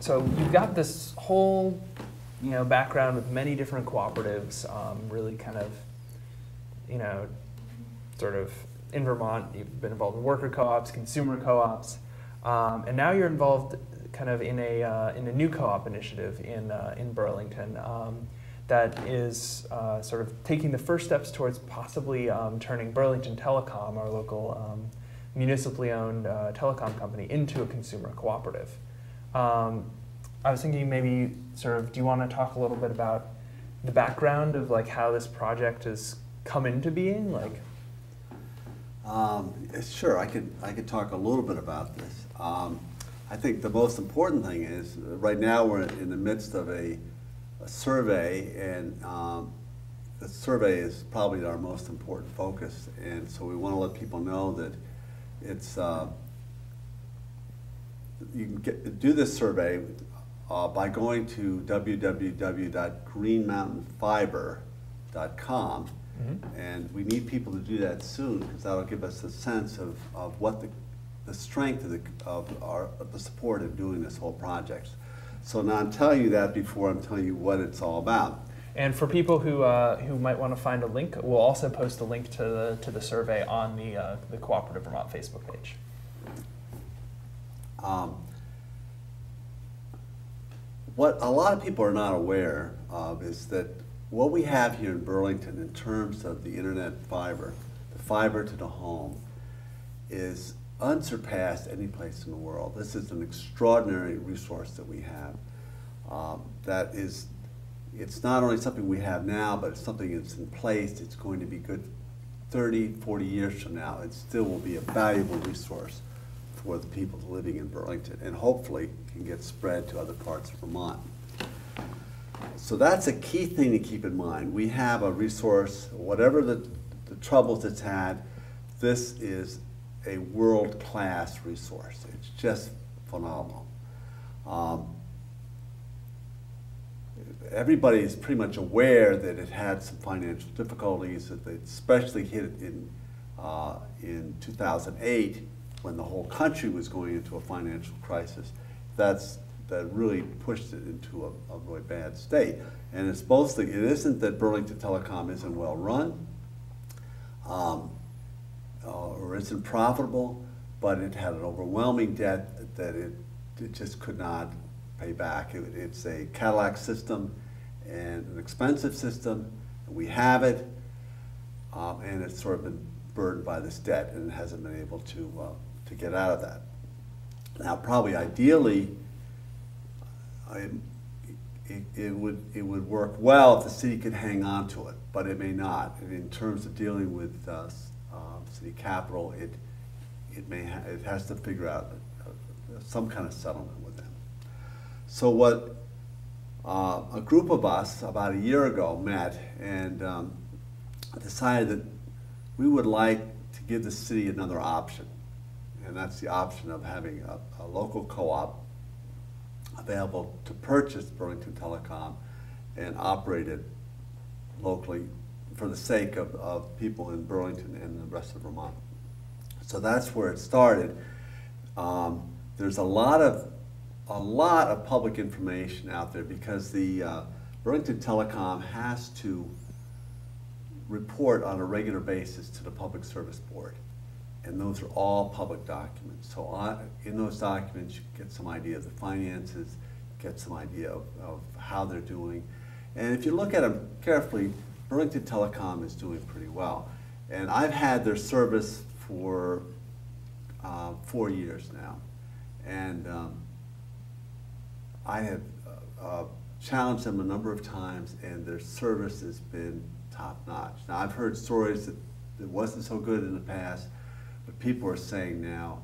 So you've got this whole, background with many different cooperatives, really kind of, sort of in Vermont. You've been involved in worker co-ops, consumer co-ops, and now you're involved kind of in a new co-op initiative in Burlington that is sort of taking the first steps towards possibly turning Burlington Telecom, our local municipally owned telecom company, into a consumer cooperative. I was thinking maybe sort of, do you want to talk a little bit about the background of like how this project has come into being? Like, sure, I could talk a little bit about this. I think the most important thing is right now we're in the midst of a survey, and the survey is probably our most important focus, and so we want to let people know that it's you can do this survey by going to www.greenmountainfiber.com, and we need people to do that soon because that'll give us a sense of what the strength of the support of doing this whole project. So now I'm telling you that before I'm telling you what it's all about. And for people who might want to find a link, we'll also post a link to the survey on the Cooperative Vermont Facebook page. What a lot of people are not aware of is that what we have here in Burlington in terms of the internet fiber, the fiber to the home, is unsurpassed any place in the world. This is an extraordinary resource that we have. It's not only something we have now, but it's something that's in place. It's going to be good 30, 40 years from now. It still will be a valuable resource for the people living in Burlington, and hopefully can get spread to other parts of Vermont. So that's a key thing to keep in mind. We have a resource, whatever the troubles it's had, this is a world-class resource. It's just phenomenal. Everybody is pretty much aware that it had some financial difficulties, that they especially hit it in 2008 when the whole country was going into a financial crisis. That really pushed it into a really bad state. And it isn't that Burlington Telecom isn't well run or isn't profitable, but it had an overwhelming debt that it just could not pay back. It's a Cadillac system and an expensive system. We have it, and it's sort of been burdened by this debt, and it hasn't been able to get out of that. Now, probably ideally, it would work well if the city could hang on to it, but it may not. And in terms of dealing with city capital, it has to figure out some kind of settlement with them. So what a group of us about a year ago met and decided that we would like to give the city another option, and that's the option of having a local co-op available to purchase Burlington Telecom and operate it locally for the sake of people in Burlington and the rest of Vermont. So that's where it started. There's a lot of public information out there because the Burlington Telecom has to report on a regular basis to the Public Service Board, and those are all public documents. So in those documents, you get some idea of the finances, get some idea of how they're doing. And if you look at them carefully, Burlington Telecom is doing pretty well. And I've had their service for 4 years now. And I have challenged them a number of times, and their service has been top-notch. Now, I've heard stories that it wasn't so good in the past, but people are saying now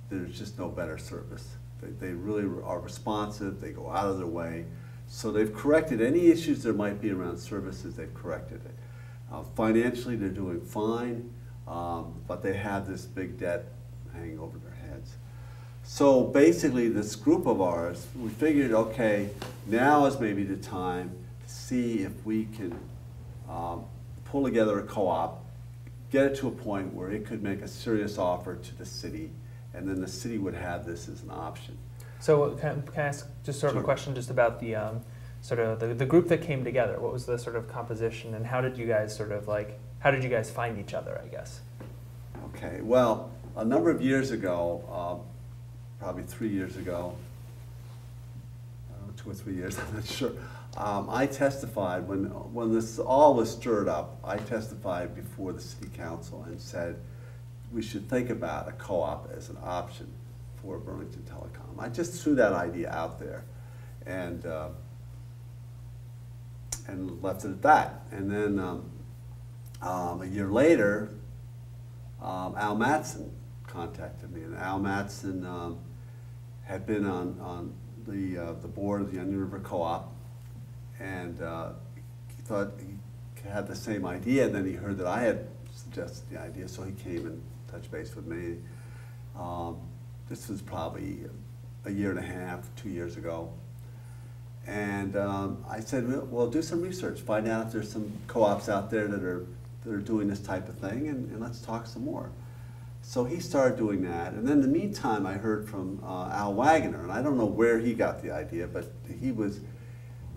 there's just no better service. They really are responsive, they go out of their way. So they've corrected any issues there might be around services, they've corrected it. Financially, they're doing fine, but they have this big debt hanging over their heads. So basically, this group of ours, we figured, okay, now is maybe the time to see if we can pull together a co-op, get it to a point where it could make a serious offer to the city, and then the city would have this as an option. So can I ask just sort of a question just about the sort of the group that came together? What was the sort of composition, and how did you guys sort of how did you guys find each other, I guess? Okay, well, a number of years ago, probably 3 years ago, 2 or 3 years, I'm not sure. I testified when this all was stirred up. I testified before the city council and said we should think about a co-op as an option for Burlington Telecom. I just threw that idea out there, and left it at that. And then a year later, Al Mattson contacted me, and Al Mattson had been on the board of the Onion River Co-op, and he thought he had the same idea, and then he heard that I had suggested the idea, so he came and touched base with me. This was probably a year and a half, 2 years ago. And I said, well, do some research, find out if there's some co-ops out there that are doing this type of thing, and let's talk some more. So he started doing that, and then in the meantime, I heard from Al Wagner, and I don't know where he got the idea, but he was,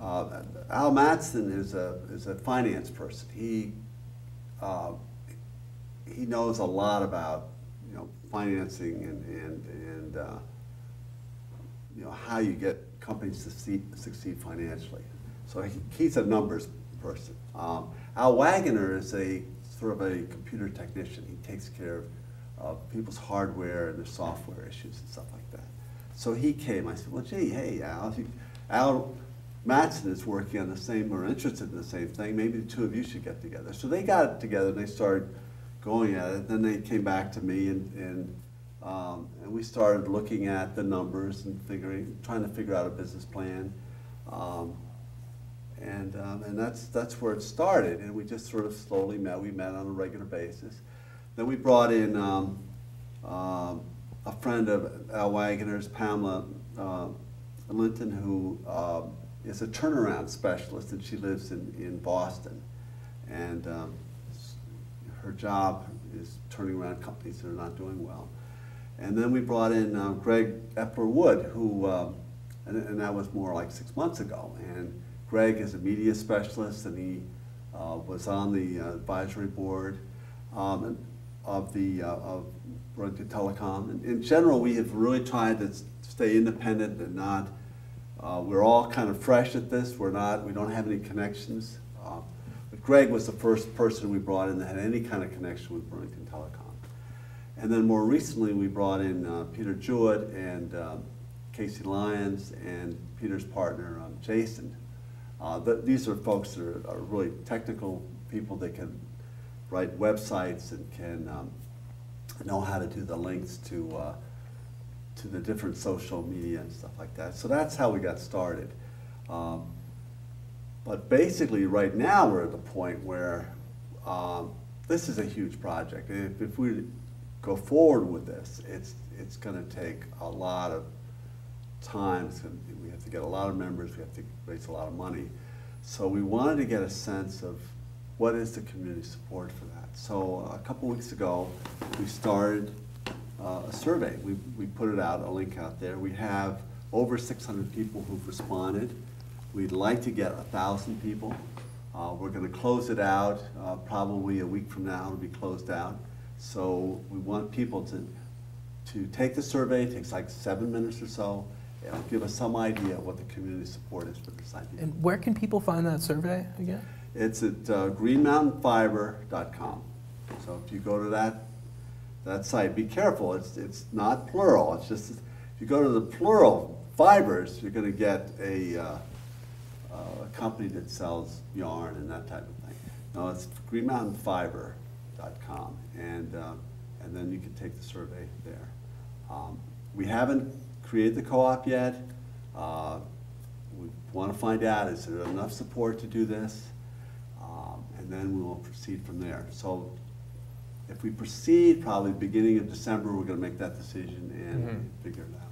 Al Mattson is a finance person. He knows a lot about, financing and how you get companies to succeed financially. So he's a numbers person. Al Wagner is a sort of a computer technician. He takes care of people's hardware and their software issues and stuff like that. So he came. I said, well, gee, hey, Al. Al Mattson is working on the same, or interested in the same thing. Maybe the two of you should get together. So they got together and they started going at it. Then they came back to me and we started looking at the numbers and trying to figure out a business plan. And that's where it started. And we just sort of slowly met. We met on a regular basis. Then we brought in a friend of Al Wagner's, Pamela Linton, who is a turnaround specialist, and she lives in Boston. And her job is turning around companies that are not doing well. And then we brought in Greg Epler-Wood, who, and that was more like 6 months ago. And Greg is a media specialist, and he was on the advisory board of Burlington Telecom. And in general, we have really tried to stay independent and not. We're all kind of fresh at this. We don't have any connections. But Greg was the first person we brought in that had any kind of connection with Burlington Telecom. And then more recently, we brought in Peter Jewett and Casey Lyons and Peter's partner, Jason. These are folks that are really technical people that can write websites and can know how to do the links to the different social media and stuff like that. So that's how we got started. But basically, right now, we're at the point where this is a huge project. If we go forward with this, it's going to take a lot of time. We have to get a lot of members. We have to raise a lot of money. So we wanted to get a sense of what is the community support for that. So a couple weeks ago, we started a survey. We put it out, a link out there. We have over 600 people who've responded. We'd like to get 1,000 people. We're going to close it out probably a week from now. It'll be closed out. So we want people to take the survey. It takes like 7 minutes or so. It'll give us some idea of what the community support is for this idea. And where can people find that survey again? It's at greenmountainfiber.com. So if you go to that site, be careful. It's not plural. It's just if you go to the plural fibers, you're going to get a company that sells yarn and that type of thing. No, it's greenmountainfiber.com, and then you can take the survey there. We haven't created the co-op yet. We want to find out, is there enough support to do this? And then we will proceed from there. So if we proceed, probably beginning of December, we're going to make that decision and figure it out.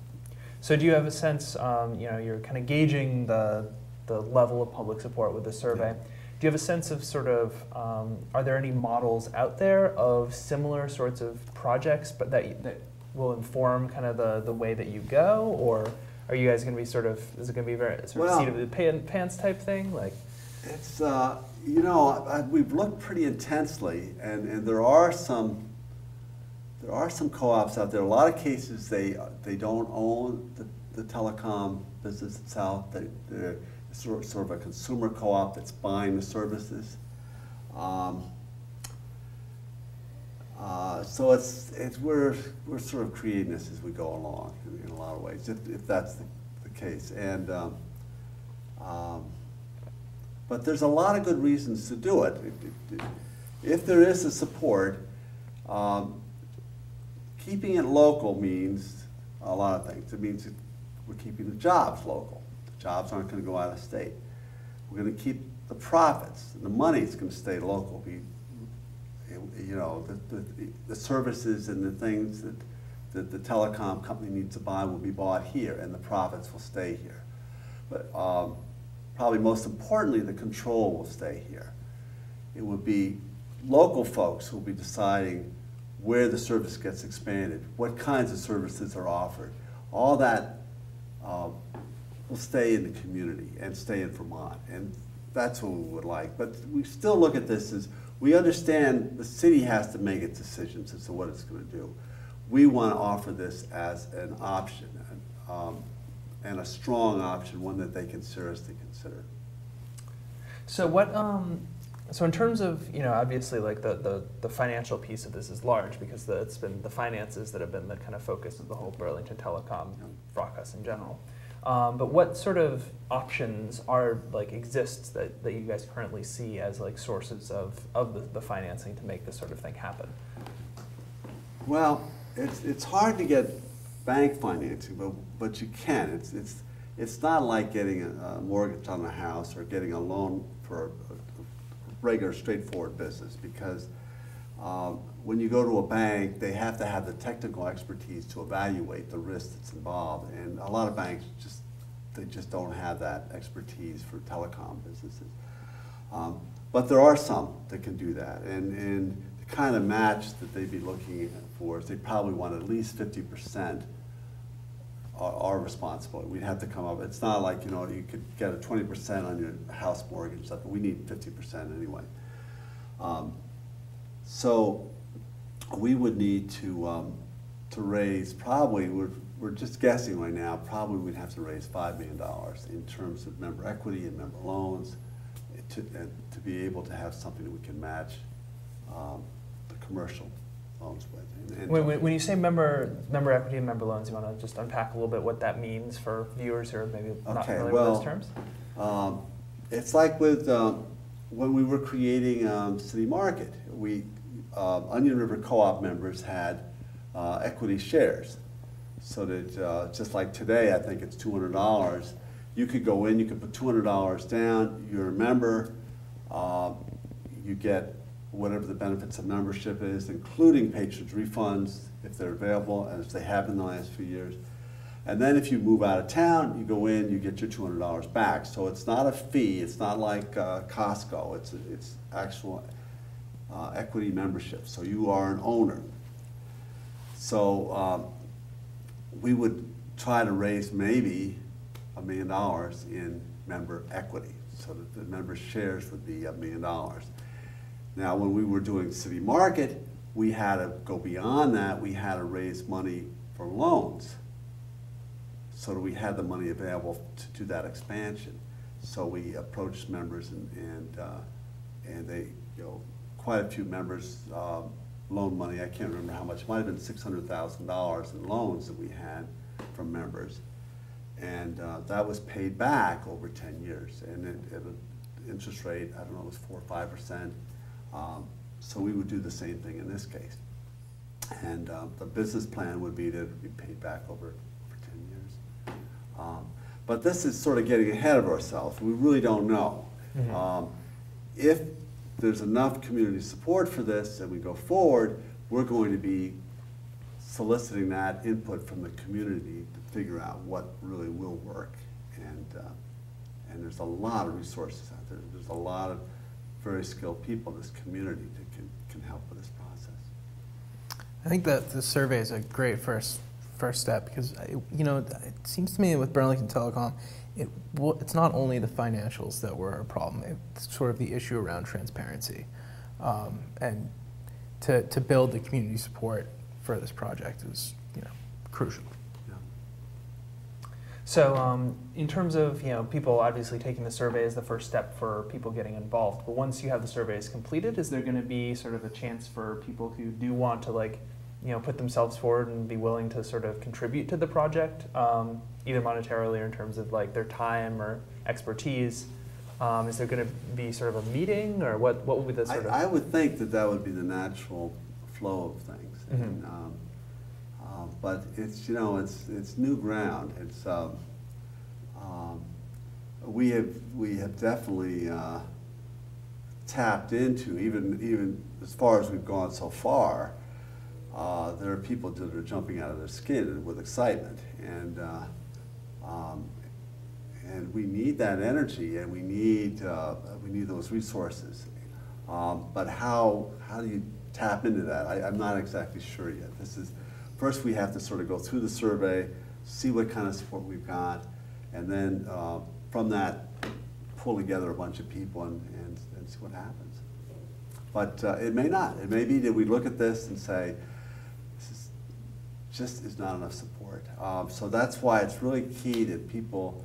So do you have a sense, you're kind of gauging the level of public support with the survey. Yeah. Do you have a sense of sort of, are there any models out there of similar sorts of projects but that will inform kind of the way that you go? Or Are you guys going to be sort of, is it going to be very sort of seat of the pants type thing? Like, it's, you know, we've looked pretty intensely, and there are some co-ops out there. A lot of cases they don't own the telecom business itself. They're sort of a consumer co-op that's buying the services. So we're sort of creating this as we go along in a lot of ways, if that's the case. And but there's a lot of good reasons to do it. If there is a support, keeping it local means a lot of things. It means that we're keeping the jobs local. The jobs aren't going to go out of state. We're going to keep the profits. The money is going to stay local. You know, the services and the things that the telecom company needs to buy will be bought here, and the profits will stay here. But probably most importantly, the control will stay here. It will be local folks who will be deciding where the service gets expanded, what kinds of services are offered. All that will stay in the community and stay in Vermont, and that's what we would like. But we still look at this as, we understand the city has to make its decisions as to what it's going to do. We want to offer this as an option, and a strong option, one that they can seriously consider. So what, so in terms of, you know, obviously like the financial piece of this is large, because it's been the finances that have been the kind of focus of the whole Burlington Telecom fracas in general. But what sort of options exist that you guys currently see as like sources of the financing to make this sort of thing happen? Well, it's hard to get bank financing, but you can. It's not like getting a mortgage on a house or getting a loan for a regular, straightforward business, because when you go to a bank, they have to have the technical expertise to evaluate the risk that's involved, and a lot of banks just don't have that expertise for telecom businesses. But there are some that can do that, and the kind of match that they'd be looking for is they probably want at least 50% our responsibility. We'd have to come up. It's not like, you know, you could get a 20% on your house mortgage stuff, but we need 50% anyway. So we would need to raise, probably, we're just guessing right now, probably we'd have to raise $5 million in terms of member equity and member loans to be able to have something that we can match the commercial loans with. When you say member equity and member loans, you want to just unpack a little bit what that means for viewers who are maybe not familiar with those terms? It's like with when we were creating City Market, Onion River Co-op members had equity shares. So that just like today, I think it's $200. You could go in, you could put $200 down, you're a member, you get whatever the benefits of membership is, including patronage refunds if they're available, and if they have in the last few years. And then if you move out of town, you go in, you get your $200 back. So it's not a fee, it's not like Costco, it's actual equity membership. So you are an owner. So we would try to raise maybe $1 million in member equity, so that the member shares would be $1 million. Now, when we were doing City Market, we had to go beyond that. We had to raise money for loans, so that we had the money available to do that expansion. So we approached members, and they, you know, quite a few members loan money. I can't remember how much. It might have been $600,000 in loans that we had from members, and that was paid back over 10 years, and at an interest rate, I don't know, it was 4 or 5%. So we would do the same thing in this case, and the business plan would be to be paid back over 10 years. But this is sort of getting ahead of ourselves. We really don't know. Mm-hmm. If there's enough community support for this and we go forward, we're going to be soliciting that input from the community to figure out what really will work. And there's a lot of resources out there. There's a lot of very skilled people in this community that can help with this process. I think that the survey is a great first first step? Because, it seems to me with Burlington Telecom, it's not only the financials that were a problem, it's sort of the issue around transparency. And to build the community support for this project is, crucial. So in terms of, people obviously taking the survey as the first step for people getting involved, but once you have the surveys completed, is there going to be sort of a chance for people who do want to put themselves forward and be willing to sort of contribute to the project, either monetarily or in terms of their time or expertise? Is there going to be sort of a meeting, or what would be the sort of? I would think that would be the natural flow of things. Mm-hmm. And, but it's it's new ground. It's we have definitely tapped into, even as far as we've gone so far. There are people that are jumping out of their skin with excitement, and we need that energy, and we need those resources. But how do you tap into that? I'm not exactly sure yet. First we have to sort of go through the survey, see what kind of support we've got, and then from that pull together a bunch of people and see what happens. But it may not. It may be that we look at this and say, just is not enough support. So that's why it's really key that people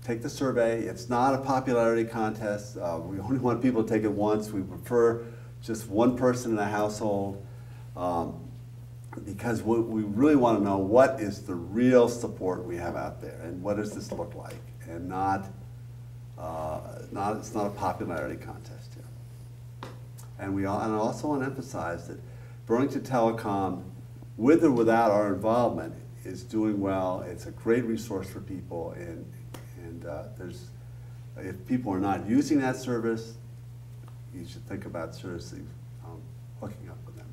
take the survey. It's not a popularity contest. We only want people to take it once. We prefer just one person in a household, because we really want to know what is the real support we have out there, and what does this look like, and it's not a popularity contest here. And I also want to emphasize that Burlington Telecom, with or without our involvement, is doing well. It's a great resource for people, and if people are not using that service, you should think about seriously hooking up with them.